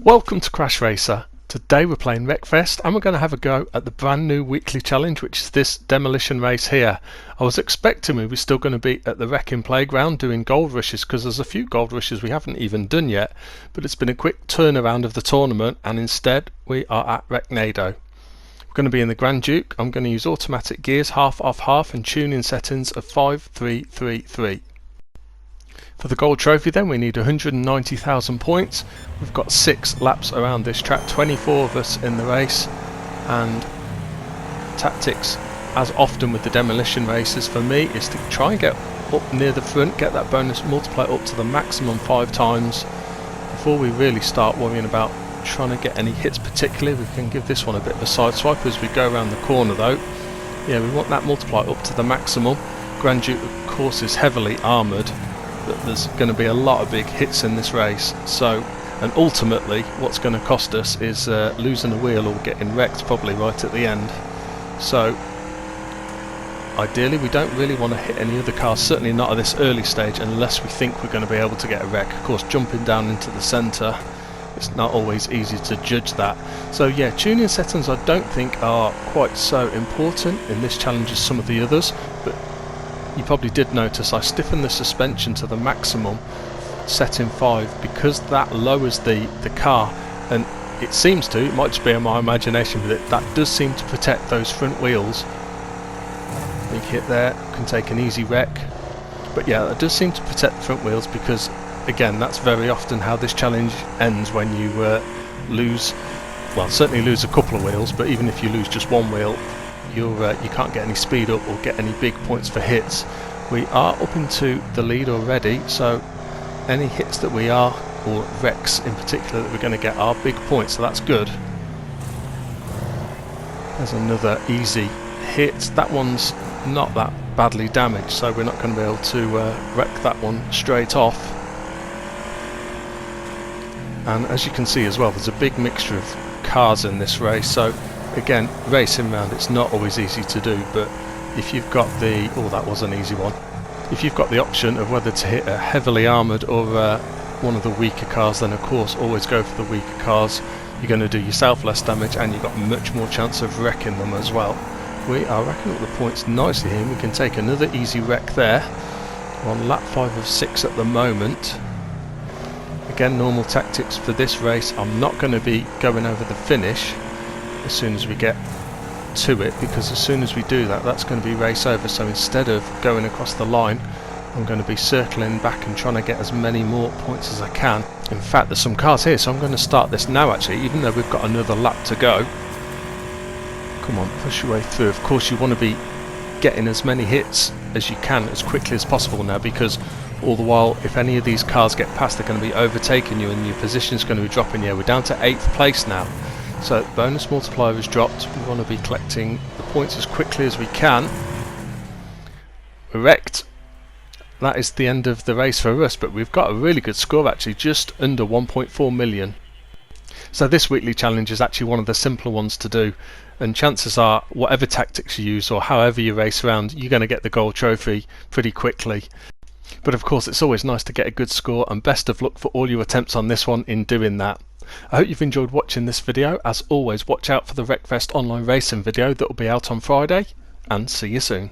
Welcome to CrashRacer. Today we're playing Wreckfest and we're going to have a go at the brand new weekly challenge, which is this demolition race here. I was expecting we were still going to be at the wrecking playground doing gold rushes, because there's a few gold rushes we haven't even done yet, but it's been a quick turnaround of the tournament and instead we are at Wrecknado. We're going to be in the Grand Duke. I'm going to use automatic gears, half off half, and tuning settings of 5-3-3-3. For the gold trophy then we need 190,000 points. We've got 6 laps around this track, 24 of us in the race, and tactics, as often with the demolition races for me, is to try and get up near the front, get that bonus multiplier up to the maximum 5 times before we really start worrying about trying to get any hits. Particularly we can give this one a bit of a side swipe as we go around the corner though. Yeah, we want that multiplier up to the maximum. Grand Duke of course is heavily armoured, but there's going to be a lot of big hits in this race, so, and ultimately what's going to cost us is losing a wheel or getting wrecked probably right at the end. So ideally we don't really want to hit any other cars, certainly not at this early stage, unless we think we're going to be able to get a wreck. Of course, jumping down into the centre, it's not always easy to judge that. So yeah, tuning settings I don't think are quite so important in this challenge as some of the others, but you probably did notice I stiffened the suspension to the maximum, setting 5, because that lowers the car, and it seems to, it might just be in my imagination, but that does seem to protect those front wheels. Big hit there, can take an easy wreck, but yeah, that does seem to protect the front wheels, because again that's very often how this challenge ends when you lose, well, certainly lose a couple of wheels, but even if you lose just one wheel, you can't get any speed up or get any big points for hits. We are up into the lead already, so any hits that we are, or wrecks in particular, that we're going to get are big points, so that's good. There's another easy hit. That one's not that badly damaged, so we're not going to be able to wreck that one straight off. And as you can see as well, there's a big mixture of cars in this race, so again, racing round, it's not always easy to do, but if you've got the, oh, that was an easy one, if you've got the option of whether to hit a heavily armoured or one of the weaker cars, then of course always go for the weaker cars. You're going to do yourself less damage and you've got much more chance of wrecking them as well. We are racking up the points nicely here. We can take another easy wreck there. We're on lap 5 of 6 at the moment. Again, normal tactics for this race, I'm not going to be going over the finish as soon as we get to it, because as soon as we do that, that's going to be race over. So instead of going across the line, I'm going to be circling back and trying to get as many more points as I can. In fact, there's some cars here, so I'm going to start this now actually, even though we've got another lap to go. Come on, push your way through. Of course you want to be getting as many hits as you can as quickly as possible now, because all the while, if any of these cars get past, they're going to be overtaking you and your position's going to be dropping. Yeah, we're down to 8th place now. So bonus multiplier is dropped. We want to be collecting the points as quickly as we can. We're wrecked. That is the end of the race for us, but we've got a really good score actually, just under 1.4 million. So this weekly challenge is actually one of the simpler ones to do, and chances are whatever tactics you use or however you race around, you're going to get the gold trophy pretty quickly. But of course it's always nice to get a good score, and best of luck for all your attempts on this one in doing that. I hope you've enjoyed watching this video. As always, watch out for the Wreckfest online racing video that will be out on Friday, and see you soon.